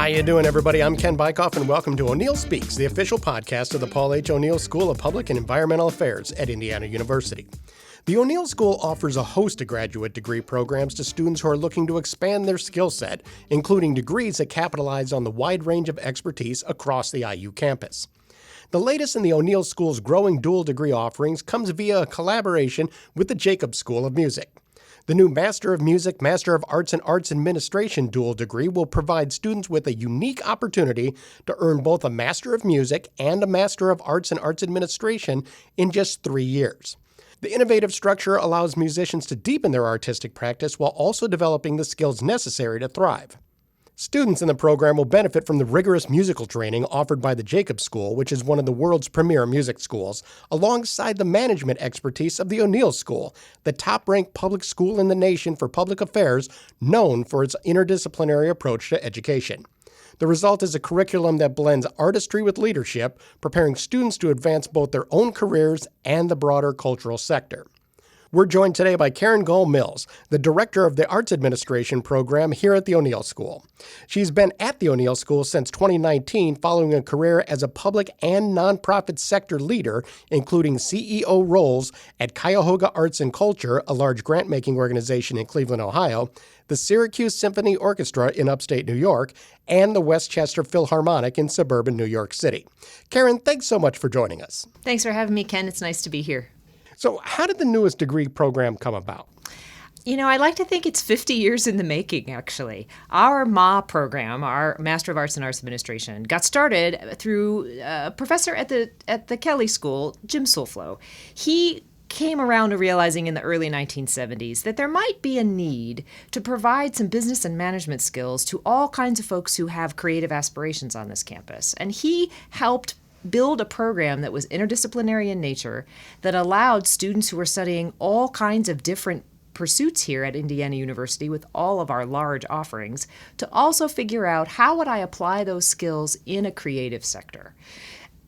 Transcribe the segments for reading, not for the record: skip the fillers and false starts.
How you doing, everybody? I'm Ken Bykoff, and welcome to O'Neill Speaks, the official podcast of the Paul H. O'Neill School of Public and Environmental Affairs at Indiana University. The O'Neill School offers a host of graduate degree programs to students who are looking to expand their skill set, including degrees that capitalize on the wide range of expertise across the IU campus. The latest in the O'Neill School's growing dual degree offerings comes via a collaboration with the Jacobs School of Music. The new Master of Music, Master of Arts, and Arts Administration dual degree will provide students with a unique opportunity to earn both a Master of Music and a Master of Arts and Arts Administration in just 3 years. The innovative structure allows musicians to deepen their artistic practice while also developing the skills necessary to thrive. Students in the program will benefit from the rigorous musical training offered by the Jacobs School, which is one of the world's premier music schools, alongside the management expertise of the O'Neill School, the top-ranked public school in the nation for public affairs, known for its interdisciplinary approach to education. The result is a curriculum that blends artistry with leadership, preparing students to advance both their own careers and the broader cultural sector. We're joined today by Karen Gahl-Mills, the director of the Arts Administration program here at the O'Neill School. She's been at the O'Neill School since 2019, following a career as a public and nonprofit sector leader, including CEO roles at Cuyahoga Arts and Culture, a large grant-making organization in Cleveland, Ohio, the Syracuse Symphony Orchestra in upstate New York, and the Westchester Philharmonic in suburban New York City. Karen, thanks so much for joining us. Thanks for having me, Ken. It's nice to be here. So how did the newest degree program come about? You know, I like to think it's 50 years in the making, actually. Our MAAA program, our Master of Arts and Arts Administration, got started through a professor at the Kelley School, Jim Sulflo. He came around to realizing in the early 1970s that there might be a need to provide some business and management skills to all kinds of folks who have creative aspirations on this campus. And he helped build a program that was interdisciplinary in nature that allowed students who were studying all kinds of different pursuits here at Indiana University with all of our large offerings to also figure out how would I apply those skills in a creative sector.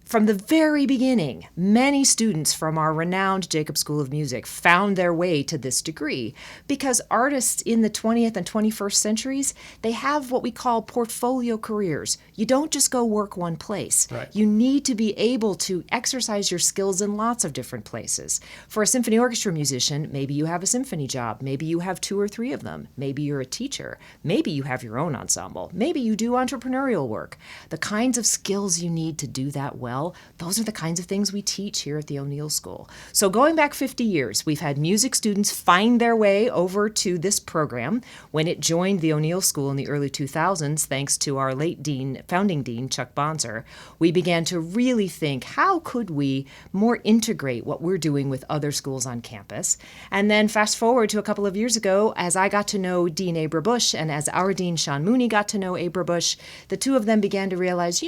From the very beginning, many students from our renowned Jacobs School of Music found their way to this degree because artists in the 20th and 21st centuries, they have what we call portfolio careers. You don't just go work one place. Right. You need to be able to exercise your skills in lots of different places. For a symphony orchestra musician, maybe you have a symphony job. Maybe you have 2 or 3 of them. Maybe you're a teacher. Maybe you have your own ensemble. Maybe you do entrepreneurial work. The kinds of skills you need to do that well, those are the kinds of things we teach here at the O'Neill School. So going back 50 years, we've had music students find their way over to this program. When it joined the O'Neill School in the early 2000s, thanks to our late founding dean, Chuck Bonser, we began to really think, how could we more integrate what we're doing with other schools on campus? And then fast forward to a couple of years ago, as I got to know Dean Abra Bush and as our Dean Sean Mooney got to know Abra Bush, the two of them began to realize,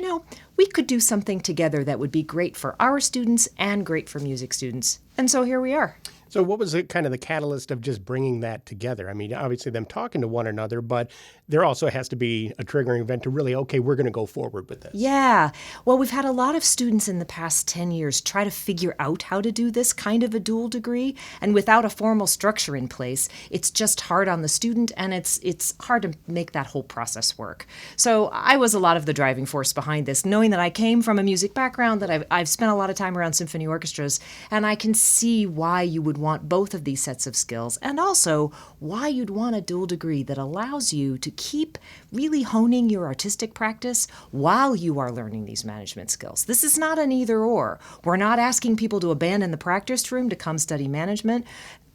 we could do something together that would be great for our students and great for music students. And so here we are. So what was kind of the catalyst of just bringing that together? I mean, obviously them talking to one another, but there also has to be a triggering event to really, okay, we're going to go forward with this. Yeah. Well, we've had a lot of students in the past 10 years try to figure out how to do this kind of a dual degree. And without a formal structure in place, it's just hard on the student and it's hard to make that whole process work. So I was a lot of the driving force behind this, knowing that I came from a music background, that I've spent a lot of time around symphony orchestras, and I can see why you would want both of these sets of skills, and also why you'd want a dual degree that allows you to keep really honing your artistic practice while you are learning these management skills. This is not an either or. We're not asking people to abandon the practice room to come study management.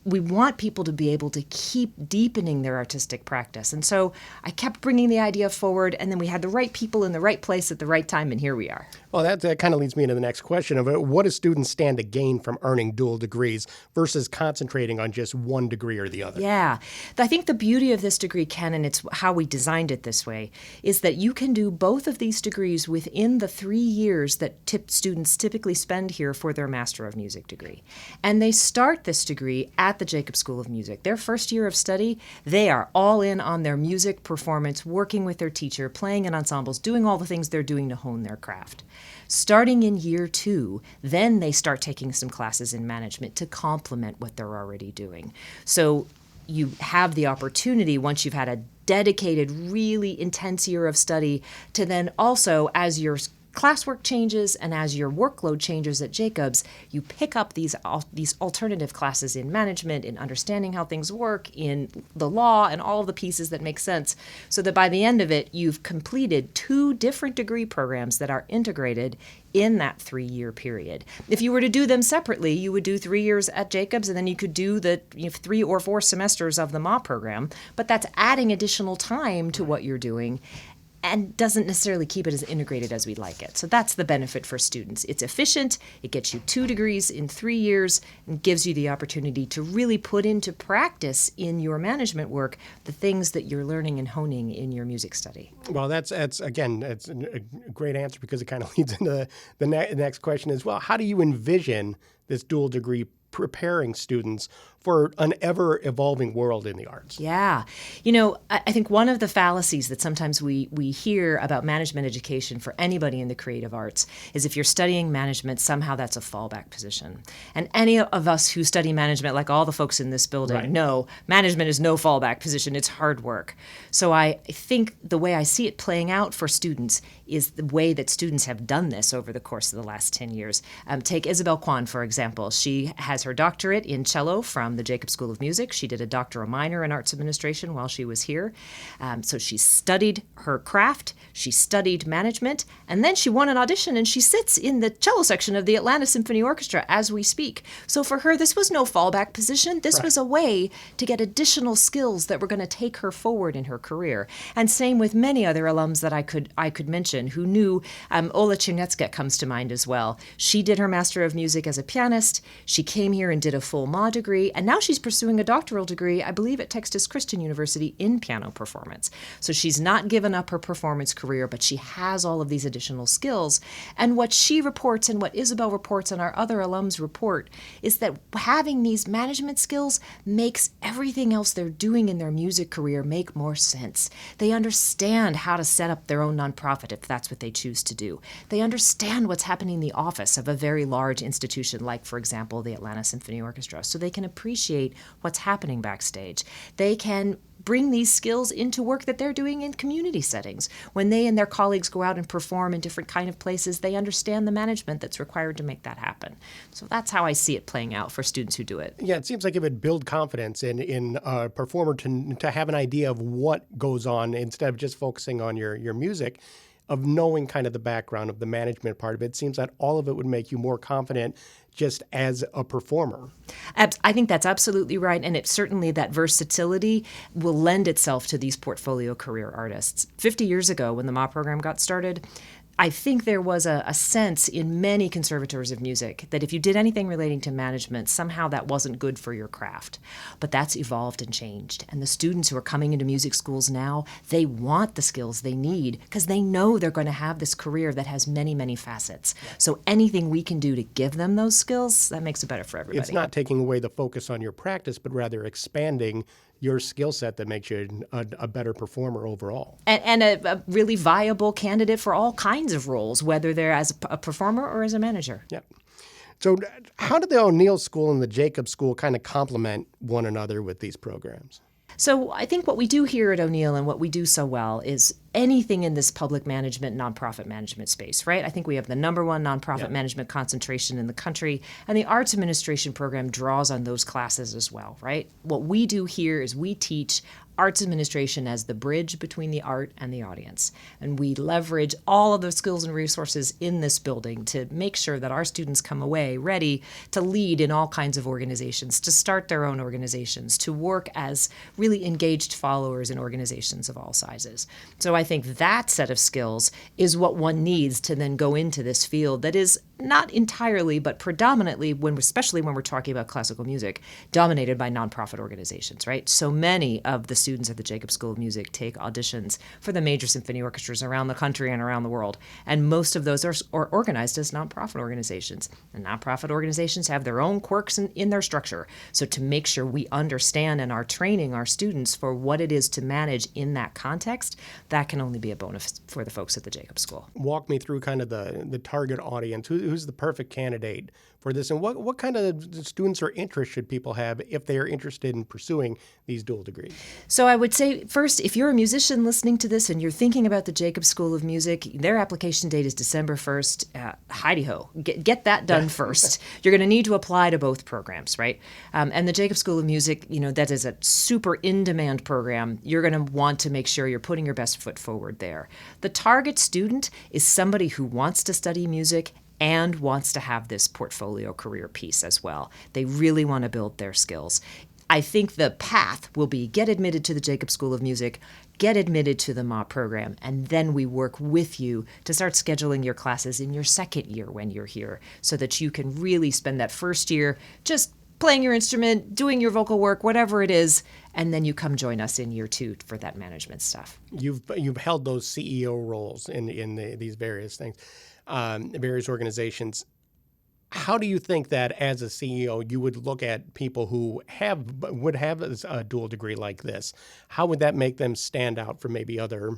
We want people to be able to keep deepening their artistic practice. And so I kept bringing the idea forward, and then we had the right people in the right place at the right time, and here we are. Well, that kind of leads me into the next question of what do students stand to gain from earning dual degrees versus concentrating on just one degree or the other? Yeah. I think the beauty of this degree, Ken, and it's how we designed it this way, is that you can do both of these degrees within the 3 years that students typically spend here for their Master of Music degree. And they start this degree at the Jacobs School of Music. Their first year of study, they are all in on their music performance, working with their teacher, playing in ensembles, doing all the things they're doing to hone their craft. Starting in year 2, then they start taking some classes in management to complement what they're already doing. So you have the opportunity, once you've had a dedicated, really intense year of study, to then also, as your classwork changes and as your workload changes at Jacobs, you pick up these alternative classes in management, in understanding how things work, in the law, and all of the pieces that make sense, so that by the end of it, you've completed 2 different degree programs that are integrated in that 3-year period. If you were to do them separately, you would do 3 years at Jacobs, and then you could do the 3 or 4 semesters of the MAAA program, but that's adding additional time to what you're doing and doesn't necessarily keep it as integrated as we'd like it. So that's the benefit for students. It's efficient, it gets you 2 degrees in 3 years, and gives you the opportunity to really put into practice in your management work the things that you're learning and honing in your music study. Well, that's a great answer, because it kind of leads into the next question as well. How do you envision this dual degree preparing students for an ever-evolving world in the arts? Yeah. I think one of the fallacies that sometimes we hear about management education for anybody in the creative arts is if you're studying management, somehow that's a fallback position. And any of us who study management, like all the folks in this building, know management is no fallback position. It's hard work. So I think the way I see it playing out for students is the way that students have done this over the course of the last 10 years. Take Isabel Kwan, for example. She has her doctorate in cello from the Jacobs School of Music. She did a doctoral minor in arts administration while she was here. So she studied her craft, she studied management, and then she won an audition, and she sits in the cello section of the Atlanta Symphony Orchestra as we speak. So for her, this was no fallback position. This was a way to get additional skills that were going to take her forward in her career. And same with many other alums that I could mention who knew. Ola Chernetska comes to mind as well. She did her Master of Music as a pianist. She came here and did a full MAAA degree, and now she's pursuing a doctoral degree, I believe, at Texas Christian University in piano performance. So she's not given up her performance career, but she has all of these additional skills. And what she reports and what Isabel reports and our other alums report is that having these management skills makes everything else they're doing in their music career make more sense. They understand how to set up their own nonprofit if that's what they choose to do. They understand what's happening in the office of a very large institution like, for example, the Atlanta Symphony Orchestra, so they can appreciate what's happening backstage. They can bring these skills into work that they're doing in community settings. When they and their colleagues go out and perform in different kind of places, they understand the management that's required to make that happen. So that's how I see it playing out for students who do it. Yeah, it seems like it would build confidence in a performer to have an idea of what goes on instead of just focusing on your music, of knowing kind of the background of the management part of it. It seems that all of it would make you more confident just as a performer. I think that's absolutely right, and it certainly, that versatility will lend itself to these portfolio career artists. 50 years ago, when the MAAA program got started, I think there was a sense in many conservatories of music that if you did anything relating to management, somehow that wasn't good for your craft. But that's evolved and changed. And the students who are coming into music schools now, they want the skills they need because they know they're going to have this career that has many, many facets. Yeah. So anything we can do to give them those skills, that makes it better for everybody. It's not taking away the focus on your practice, but rather expanding your skill set that makes you a better performer overall. And a really viable candidate for all kinds of roles, whether they're as a performer or as a manager. Yeah. So how do the O'Neill School and the Jacobs School kind of complement one another with these programs? So I think what we do here at O'Neill and what we do so well is anything in this public management, nonprofit management space, right? I think we have the number one nonprofit management concentration in the country, and the arts administration program draws on those classes as well, right? What we do here is we teach arts administration as the bridge between the art and the audience. And we leverage all of the skills and resources in this building to make sure that our students come away ready to lead in all kinds of organizations, to start their own organizations, to work as really engaged followers in organizations of all sizes. So I think that set of skills is what one needs to then go into this field that is not entirely, but predominantly, especially when we're talking about classical music, dominated by nonprofit organizations, right? So many of the students at the Jacobs School of Music take auditions for the major symphony orchestras around the country and around the world. And most of those are organized as nonprofit organizations. And nonprofit organizations have their own quirks in their structure. So to make sure we understand and are training our students for what it is to manage in that context, that can only be a bonus for the folks at the Jacobs School. Walk me through kind of the target audience. Who's the perfect candidate for this? And what kind of students or interests should people have if they are interested in pursuing these dual degrees? So I would say, first, if you're a musician listening to this and you're thinking about the Jacobs School of Music, their application date is December 1st. Heidi-ho, get that done first. You're going to need to apply to both programs, right? And the Jacobs School of Music, that is a super in-demand program. You're going to want to make sure you're putting your best foot forward there. The target student is somebody who wants to study music and wants to have this portfolio career piece as well. They really want to build their skills. I think the path will be get admitted to the Jacobs School of Music, get admitted to the MAAA program, and then we work with you to start scheduling your classes in your second year when you're here so that you can really spend that first year just playing your instrument, doing your vocal work, whatever it is, and then you come join us in year 2 for that management stuff. You've held those CEO roles in these various things, various organizations. How do you think that as a CEO you would look at people who would have a dual degree like this? How would that make them stand out from maybe other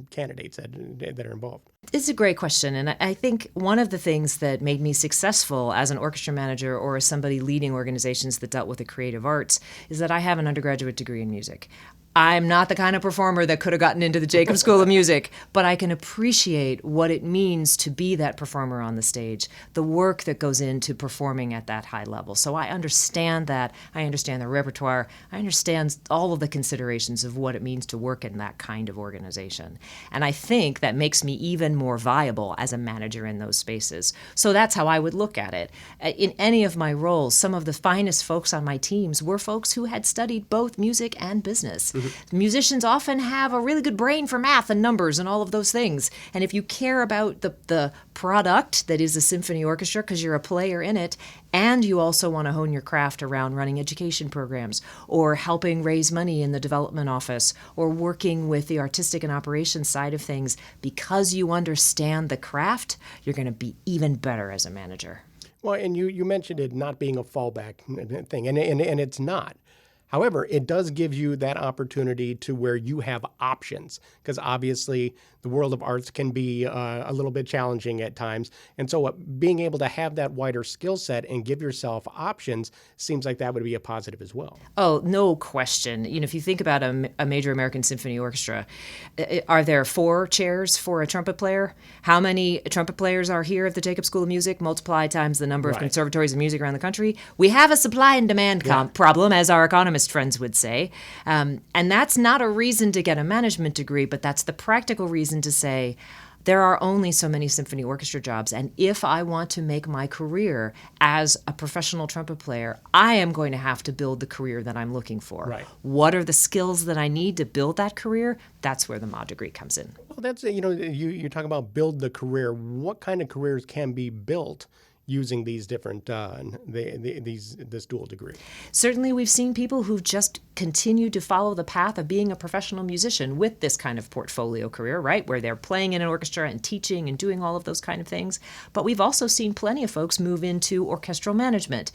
candidates that are involved? It's a great question. And I think one of the things that made me successful as an orchestra manager or as somebody leading organizations that dealt with the creative arts is that I have an undergraduate degree in music. I'm not the kind of performer that could have gotten into the Jacobs School of Music, but I can appreciate what it means to be that performer on the stage, the work that goes into performing at that high level. So I understand that. I understand the repertoire. I understand all of the considerations of what it means to work in that kind of organization. And I think that makes me even more viable as a manager in those spaces. So that's how I would look at it. In any of my roles, some of the finest folks on my teams were folks who had studied both music and business. Mm-hmm. Musicians often have a really good brain for math and numbers and all of those things. And if you care about the product that is a symphony orchestra because you're a player in it, and you also want to hone your craft around running education programs or helping raise money in the development office or working with the artistic and operations side of things, because you understand the craft, you're going to be even better as a manager. Well, and you mentioned it not being a fallback thing, and it's not. However, it does give you that opportunity to where you have options, because obviously the world of arts can be a little bit challenging at times. And so being able to have that wider skill set and give yourself options seems like that would be a positive as well. Oh, no question. If you think about a major American symphony orchestra, are there 4 chairs for a trumpet player? How many trumpet players are here at the Jacobs School of Music? Multiply times the number of conservatories of music around the country. We have a supply and demand problem, as our economist friends would say. And that's not a reason to get a management degree, but that's the practical reason to say, there are only so many symphony orchestra jobs, and if I want to make my career as a professional trumpet player, I am going to have to build the career that I'm looking for. Right. What are the skills that I need to build that career? That's where the MAAA degree comes in. Well, that's, you talk about build the career. What kind of careers can be built using these different this dual degree? Certainly, we've seen people who've just continued to follow the path of being a professional musician with this kind of portfolio career, right, where they're playing in an orchestra and teaching and doing all of those kind of things. But we've also seen plenty of folks move into orchestral management.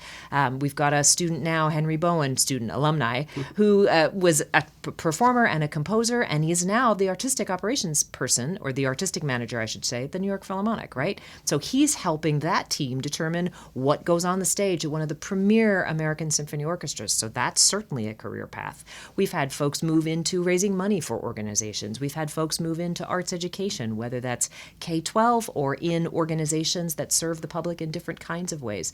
We've got a student now, Henry Bowen, student alumni, who was a performer and a composer, and he's now the artistic operations person, or the artistic manager, I should say, at the New York Philharmonic, right? So he's helping that team determine what goes on the stage at one of the premier American symphony orchestras. So that's certainly a career path. We've had folks move into raising money for organizations. We've had folks move into arts education, whether that's K-12 or in organizations that serve the public in different kinds of ways.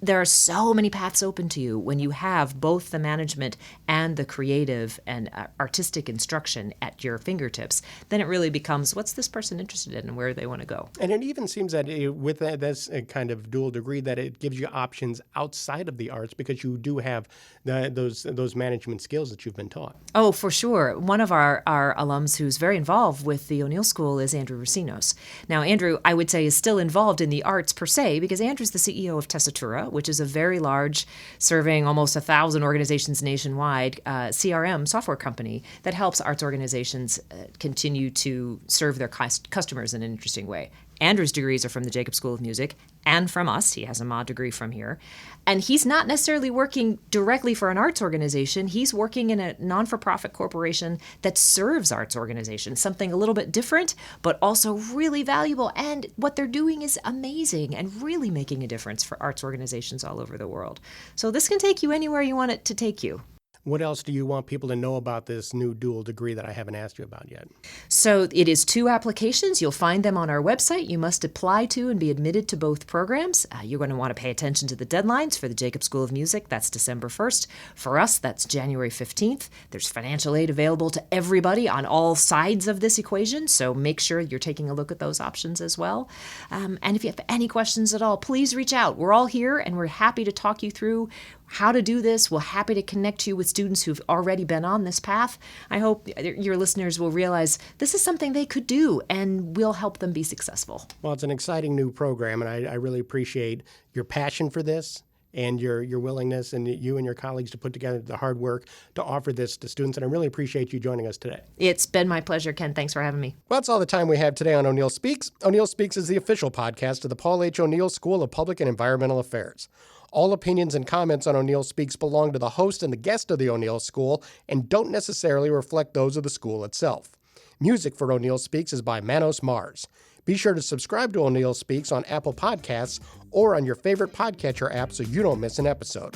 There are so many paths open to you when you have both the management and the creative and artistic instruction at your fingertips. Then it really becomes, what's this person interested in and where they want to go? And it even seems that with this kind of dual degree that it gives you options outside of the arts, because you do have those management skills that you've been taught. Oh, for sure. One of our alums who's very involved with the O'Neill School is Andrew Racinos. Now, Andrew, I would say, is still involved in the arts per se, because Andrew's the CEO of Tessitura, which is a very large, serving almost 1,000 organizations nationwide, CRM software company that helps arts organizations continue to serve their customers in an interesting way. Andrew's degrees are from the Jacob School of Music and from us. He has a MAAA degree from here. And he's not necessarily working directly for an arts organization. He's working in a non-for-profit corporation that serves arts organizations, something a little bit different, but also really valuable. And what they're doing is amazing and really making a difference for arts organizations all over the world. So this can take you anywhere you want it to take you. What else do you want people to know about this new dual degree that I haven't asked you about yet? So it is 2 applications. You'll find them on our website. You must apply to and be admitted to both programs. You're going to want to pay attention to the deadlines. For the Jacob School of Music, that's December 1st. For us, that's January 15th. There's financial aid available to everybody on all sides of this equation, so make sure you're taking a look at those options as well. And if you have any questions at all, please reach out. We're all here, and we're happy to talk you through how to do this. We're happy to connect you with students who've already been on this path. I hope your listeners will realize this is something they could do, and we'll help them be successful. Well, it's an exciting new program, and I really appreciate your passion for this and your willingness and you and your colleagues to put together the hard work to offer this to students. And I really appreciate you joining us today. It's been my pleasure, Ken. Thanks for having me. Well, that's all the time we have today on O'Neill Speaks. O'Neill Speaks is the official podcast of the Paul H. O'Neill School of Public and Environmental Affairs. All opinions and comments on O'Neill Speaks belong to the host and the guest of the O'Neill School and don't necessarily reflect those of the school itself. Music for O'Neill Speaks is by Manos Mars. Be sure to subscribe to O'Neill Speaks on Apple Podcasts or on your favorite podcatcher app so you don't miss an episode.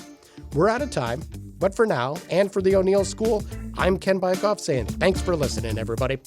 We're out of time, but for now, and for the O'Neill School, I'm Ken Bykoff saying thanks for listening, everybody.